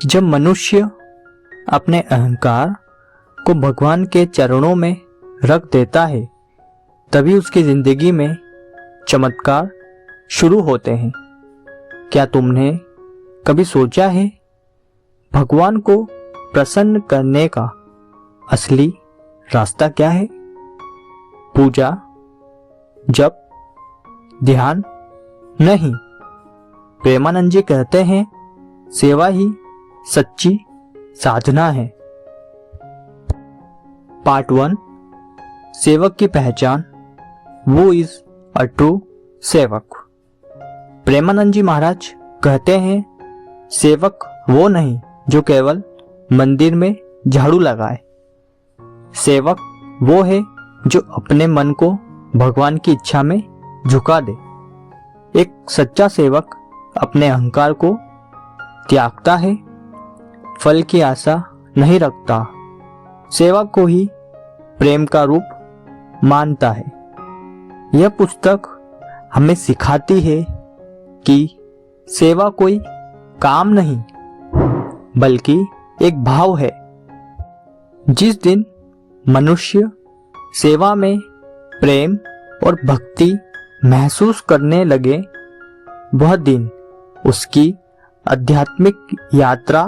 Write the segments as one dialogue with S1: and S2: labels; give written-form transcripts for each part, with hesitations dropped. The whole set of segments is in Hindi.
S1: जब मनुष्य अपने अहंकार को भगवान के चरणों में रख देता है, तभी उसकी जिंदगी में चमत्कार शुरू होते हैं। क्या तुमने कभी सोचा है भगवान को प्रसन्न करने का असली रास्ता क्या है? पूजा, जप, ध्यान नहीं। प्रेमानंद जी कहते हैं सेवा ही सच्ची साधना है। पार्ट 1, सेवक की पहचान, वो इज अ ट्रू सेवक। प्रेमानंद जी महाराज कहते हैं सेवक वो नहीं जो केवल मंदिर में झाड़ू लगाए। सेवक वो है जो अपने मन को भगवान की इच्छा में झुका दे। एक सच्चा सेवक अपने अहंकार को त्यागता है, फल की आशा नहीं रखता, सेवा को ही प्रेम का रूप मानता है। यह पुस्तक हमें सिखाती है कि सेवा कोई काम नहीं बल्कि एक भाव है। जिस दिन मनुष्य सेवा में प्रेम और भक्ति महसूस करने लगे, वह दिन उसकी आध्यात्मिक यात्रा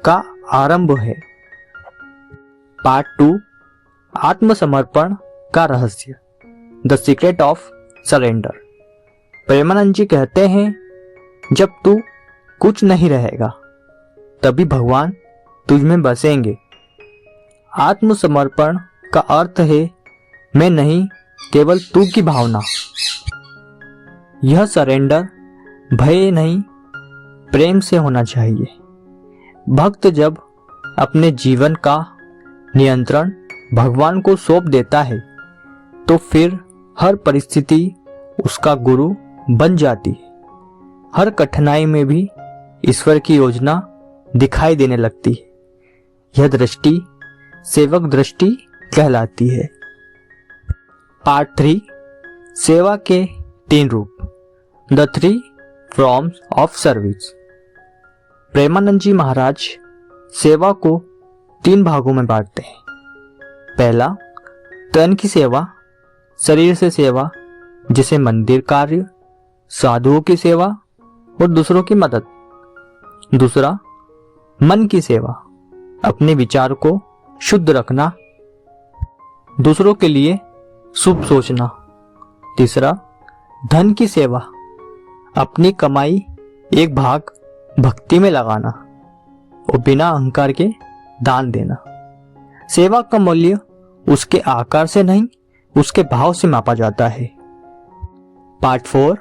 S1: का आरंभ है। पार्ट 2, आत्मसमर्पण का रहस्य, the secret of surrender. Premanand ji कहते हैं जब तू कुछ नहीं रहेगा तभी भगवान तुझ में बसेंगे। आत्मसमर्पण का अर्थ है मैं नहीं, केवल तू की भावना। यह सरेंडर भय नहीं, प्रेम से होना चाहिए। भक्त जब अपने जीवन का नियंत्रण भगवान को सौंप देता है तो फिर हर परिस्थिति उसका गुरु बन जाती है। हर कठिनाई में भी ईश्वर की योजना दिखाई देने लगती है। यह दृष्टि सेवक दृष्टि कहलाती है। पार्ट 3, सेवा के 3 रूप, the 3 forms of service. Premanand ji Maharaj सेवा को 3 भागों में बांटते हैं। पहला, तन की सेवा, शरीर से सेवा जिसे मंदिर कार्य, साधुओं की सेवा और दूसरों की मदद। दूसरा, मन की सेवा, अपने विचार को शुद्ध रखना, दूसरों के लिए शुभ सोचना। तीसरा, धन की सेवा, अपनी कमाई एक भाग भक्ति में लगाना और बिना अहंकार के दान देना। सेवा का मूल्य उसके आकार से नहीं, उसके भाव से मापा जाता है। पार्ट 4,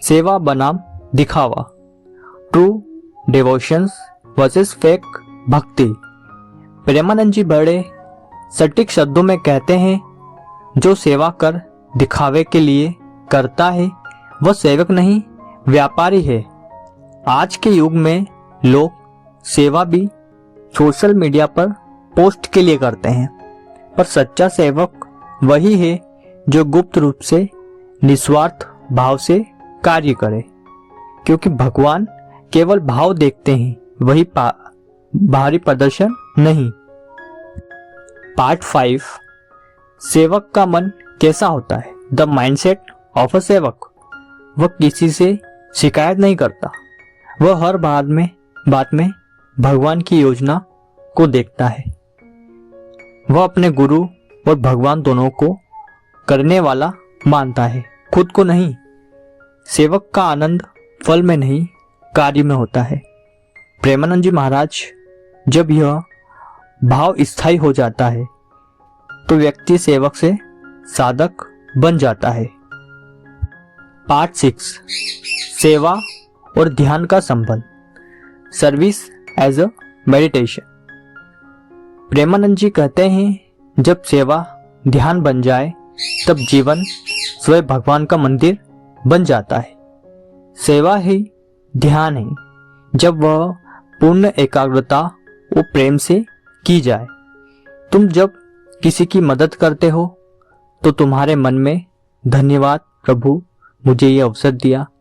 S1: सेवा बनाम दिखावा, ट्रू डिवोशंस वर्सेस फेक भक्ति। प्रेमानंद जी बड़े सटीक शब्दों में कहते हैं जो सेवा कर दिखावे के लिए करता है वह सेवक नहीं, व्यापारी है। आज के युग में लोग सेवा भी सोशल मीडिया पर पोस्ट के लिए करते हैं, पर सच्चा सेवक वही है जो गुप्त रूप से निस्वार्थ भाव से कार्य करे, क्योंकि भगवान केवल भाव देखते हैं, वही बाहरी प्रदर्शन नहीं। पार्ट 5, सेवक का मन कैसा होता है, द माइंडसेट ऑफ अ सेवक। वह किसी से शिकायत नहीं करता, वह हर बात में भगवान की योजना को देखता है। वह अपने गुरु और भगवान दोनों को करने वाला मानता है, खुद को नहीं। सेवक का आनंद फल में नहीं, कार्य में होता है। प्रेमानंद जी महाराज जब यह भाव स्थायी हो जाता है तो व्यक्ति सेवक से साधक बन जाता है। पार्ट 6, सेवा और ध्यान का संबंध, service as a meditation. Premanand ji कहते हैं जब सेवा ध्यान बन जाए तब जीवन स्वयं भगवान का मंदिर बन जाता है। सेवा ही ध्यान है जब वह पूर्ण एकाग्रता और प्रेम से की जाए। तुम जब किसी की मदद करते हो तो तुम्हारे मन में धन्यवाद प्रभु, मुझे ये अवसर दिया,